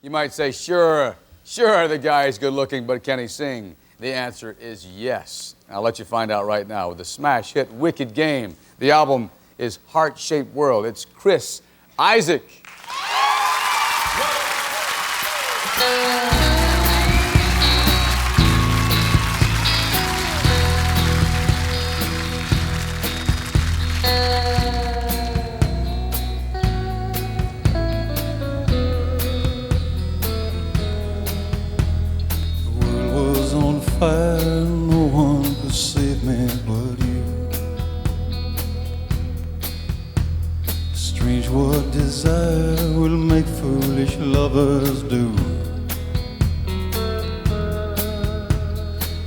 You might say, sure, the guy is good looking, but can he sing? The answer is yes. I'll let you find out right now with the smash hit Wicked Game. The album is Heart-Shaped World. It's Chris Isaak. Fire, no one could save me but you. Strange what desire will make foolish lovers do.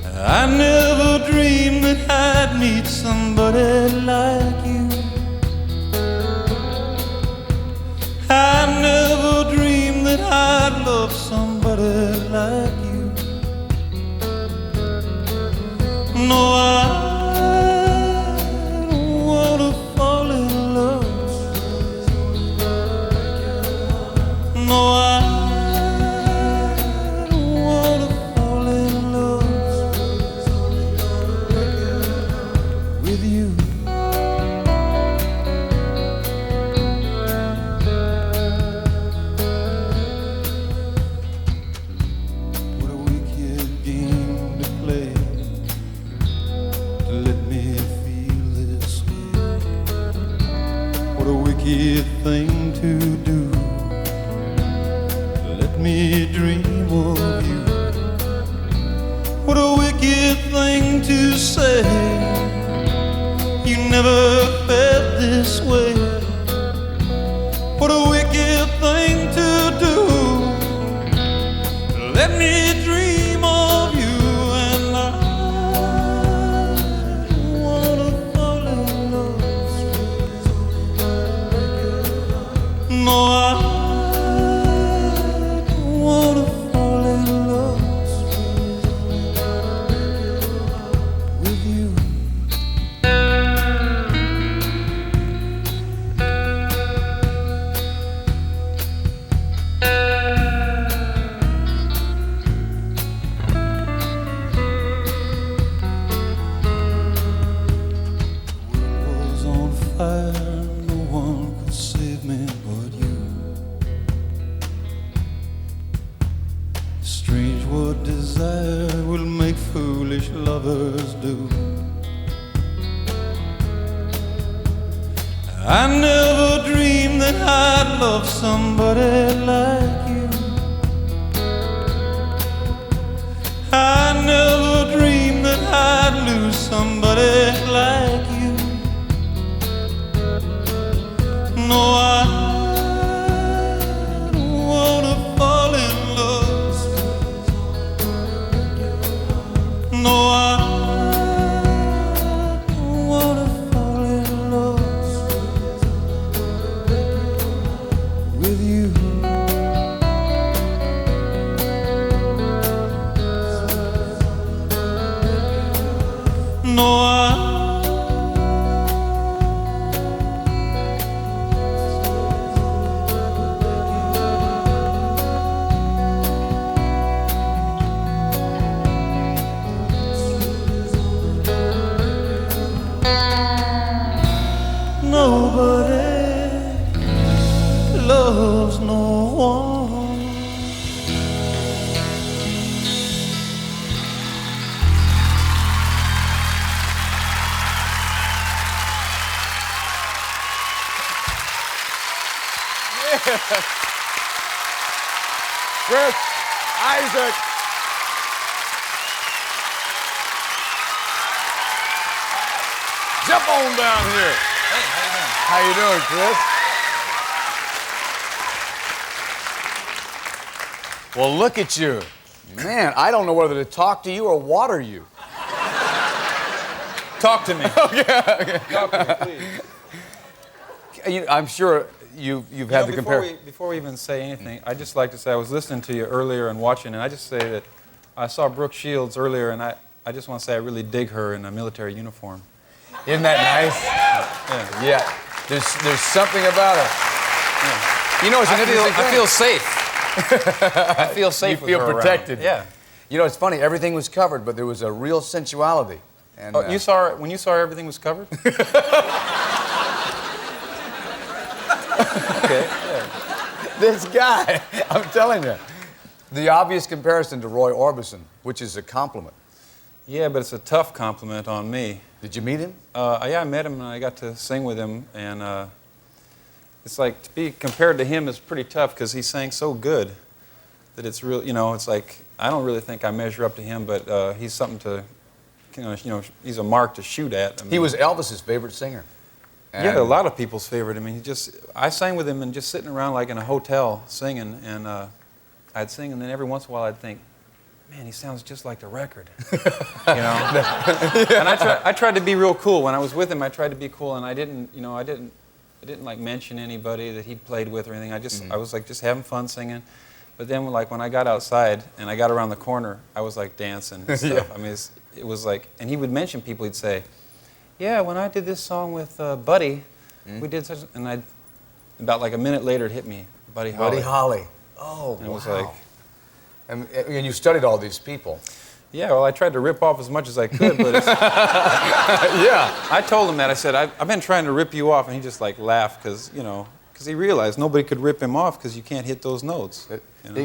I never dreamed that I'd meet somebody like you. I never dreamed that I'd love somebody like you. No, I don't wanna fall in love. No, I don't wanna fall in love with you. What a wicked game to play. Let me feel this way. What a wicked thing to do. Let me dream of you. What a wicked thing to say. You never felt this way. What a wicked thing to do. Let me dream of you. And no, I don't wanna fall in love with you. The world was on fire, no one could save me but you. Strange what desire will make foolish lovers do. I never dreamed that I'd love somebody like you. I never dreamed that I'd lose somebody like you. No, I don't wanna fall in love. No, I don't wanna fall in love with you. No, nobody loves no one. Chris Isaak. Jump on down here. Hey, how you doing? How you doing, Chris? Well, look at you. Man, I don't know whether to talk to you or water you. Talk to me. Okay. Talk to me, please. I'm sure you've had to compare. Before we even say anything, I'd just like to say I was listening to you earlier and watching, and I just say that I saw Brooke Shields earlier, and I just want to say I really dig her in a military uniform. Isn't that nice? Yeah. There's something about it. Yeah. You know, it's an interesting I thing. feel safe. I feel safe You with feel her protected. around. Yeah. You know, it's funny. Everything was covered, but there was a real sensuality. And, Oh, you saw her, when you saw her, everything was covered? Okay, yeah. This guy, I'm telling you, the obvious comparison to Roy Orbison, which is a compliment. Yeah, but it's a tough compliment on me. Did you meet him? Yeah, I met him and I got to sing with him, and it's like to be compared to him is pretty tough because he sang so good that it's real. You know, it's like I don't really think I measure up to him, but he's something to, he's a mark to shoot at. I mean, He was Elvis's favorite singer. yeah, a lot of people's favorite. I mean, I sang with him and just sitting around like in a hotel singing, and I'd sing, and then every once in a while I'd think, man, he sounds just like the record, you know. And I tried to be real cool when I was with him. I tried to be cool, and I didn't like mention anybody that he'd played with or anything. I was like just having fun singing. But then like when I got outside and I got around the corner, I was like dancing and stuff. Yeah. I mean, it was like, and he would mention people. He'd say, yeah, when I did this song with Buddy, we did such, and about like a minute later it hit me, Buddy Holly. Buddy Holly. Oh, And it was wow. like, And you studied all these people. yeah, well, I tried to rip off as much as I could, but Yeah. I told him that. I said, I've been trying to rip you off, and he just like laughed because he realized nobody could rip him off because you can't hit those notes. You know?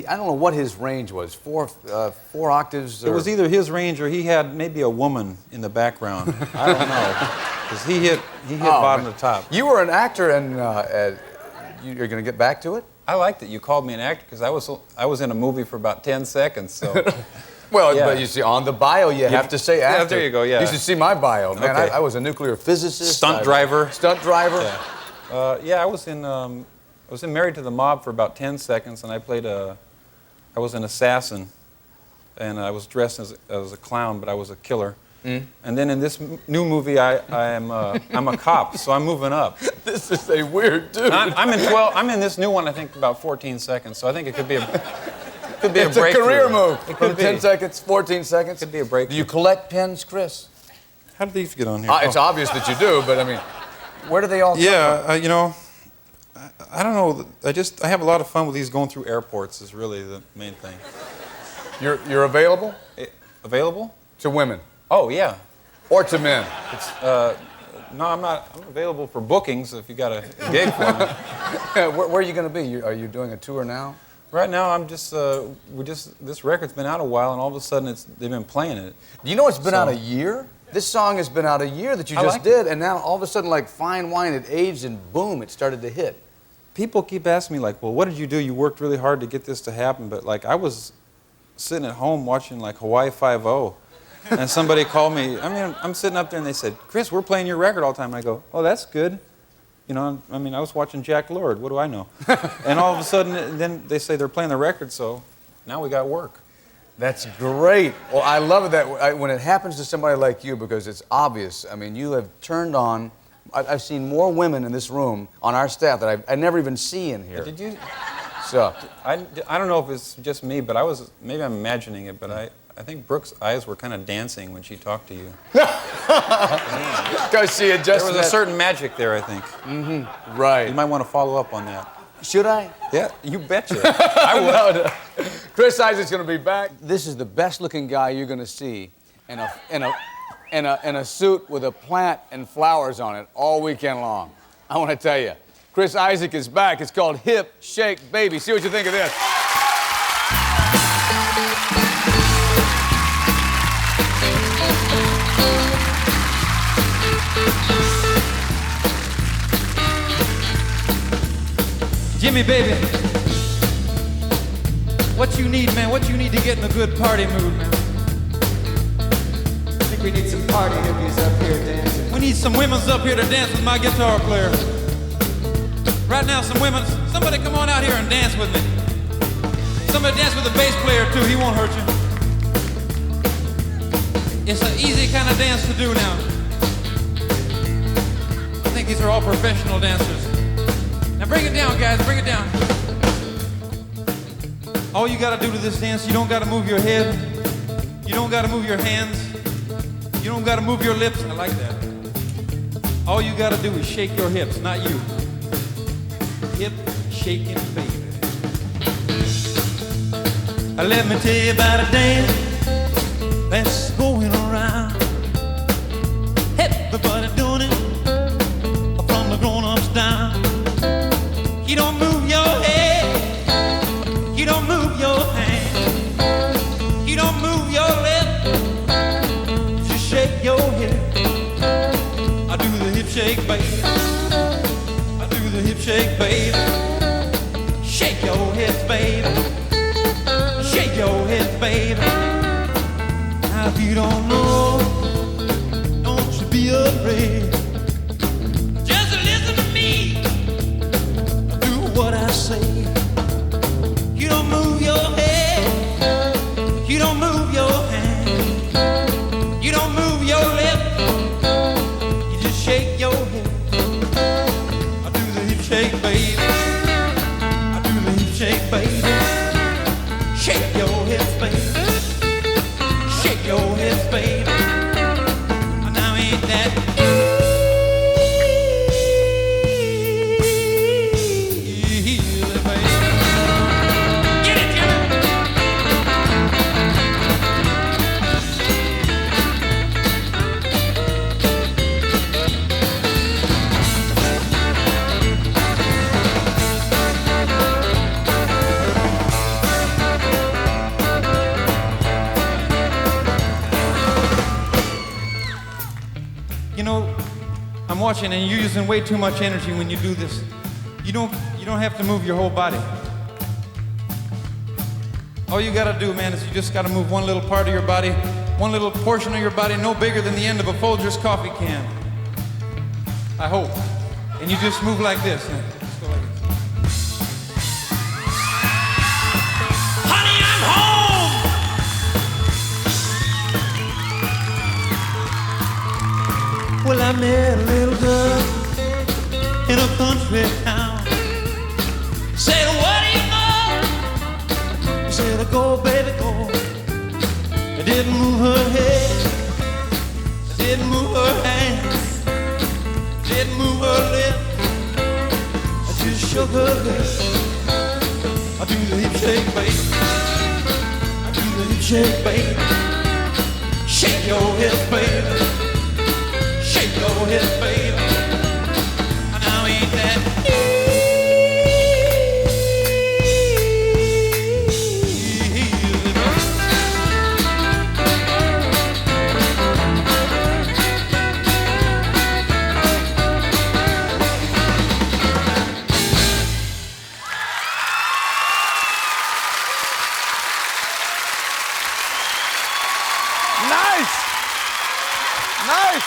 I don't know what his range was. Four octaves? It was either his range or he had maybe a woman in the background. I don't know, because he hit bottom to top. You were an actor, and you're going to get back to it? I liked that you called me an actor because I was in a movie for about 10 seconds. So Well, Yeah. but you see, on the bio, you have to say actor. Yeah, there you go, yeah. You should see my bio, man. Okay. I was a nuclear physicist. Stunt driver. Stunt driver. Yeah. Yeah, I was in Married to the Mob for about 10 seconds, and I was an assassin, and I was dressed as a clown, but I was a killer. And then in this new movie, I'm a cop, so I'm moving up. This is a weird dude. I'm in this new one, I think, about 14 seconds, so I think it could be a It's a breakthrough. career move. It From could be. 10 seconds, 14 seconds. Could be a breakthrough. Do you collect pens, Chris? How did these get on here? It's obvious that you do, but I mean, where do they all come from? Yeah, I don't know. I have a lot of fun with these going through airports is really the main thing. You're available? Available? To women? Oh, yeah. Or to men? No, I'm not. I'm available for bookings if you got a gig for me. Where are you going to be? Are you doing a tour now? Right now, I'm just, this record's been out a while, and all of a sudden they've been playing it. Do you know it's been out a year? This song has been out a year that you just did, and now all of a sudden, like fine wine, it aged and boom, it started to hit. People keep asking me, like, well, what did you do? You worked really hard to get this to happen, but like I was sitting at home watching like Hawaii Five-0, and somebody called me. I mean, I'm sitting up there, and they said, Chris, we're playing your record all the time. I go, oh, that's good. I mean, I was watching Jack Lord. What do I know? And all of a sudden, then they say they're playing the record, so now we got work. That's great. Well, I love that when it happens to somebody like you, because it's obvious. I mean, you have turned on. I've seen more women in this room on our staff that I never even see in here. Did you? So I don't know if it's just me, but maybe I'm imagining it, but I think Brooke's eyes were kind of dancing when she talked to you. because she adjusted. There was a certain magic there, I think. Mm-hmm. Right. You might want to follow up on that. Should I? Yeah, you betcha. I would. No. Chris Isaac's going to be back. This is the best-looking guy you're going to see in a suit with a plant and flowers on it all weekend long. I want to tell you, Chris Isaak is back. It's called Hip Shake Baby. See what you think of this. Jimmy, baby, what you need, man? What you need to get in a good party mood, man? I think we need some party hippies up here dancing. We need some women's up here to dance with my guitar player. Right now, somebody come on out here and dance with me. Somebody dance with the bass player, too. He won't hurt you. It's an easy kind of dance to do now. I think these are all professional dancers. Now bring it down, guys, bring it down. All you gotta do to this dance, you don't gotta move your head. You don't gotta move your hands. You don't gotta move your lips. I like that. All you gotta do is shake your hips, not you. Hip shaking baby. Let me tell you about a dance that's going around. Everybody doing it, from the grown-ups down. You don't move your head, you don't move your hand, you don't move your lips, just shake your head. I do the hip shake, baby. I do the hip shake, baby. Shake your hips, baby. Shake your hips, baby. Now if you don't know, don't you be afraid. Just listen to me. Do what I say. You don't move your head. You don't move your hand. You don't move your lips. You just shake your head. I do the hip shake, baby. I do the hip shake, baby. Shake your hips, baby. Shake your hips, baby. Now ain't that easy, baby? Get it, Jimmy. You know, I'm watching and you're using way too much energy when you do this. You don't have to move your whole body. All you gotta do, man, is you just gotta move one little part of your body, one little portion of your body, no bigger than the end of a Folgers coffee can. I hope. And you just move like this. Just go like this. Honey, I'm home! Well, I met a little girl in a country town. Said, what do you know? Said, go, baby, go. I didn't move her head. I didn't move her hands. Didn't move her lips. I just shook her head. I do the hip shake, baby. I do the hip shake, baby. Shake your hips, baby. Shake your hips, baby. Now ain't that Nice! Nice!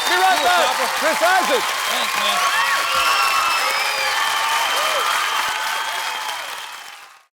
Be right back. Chris Isaak. Thanks, man.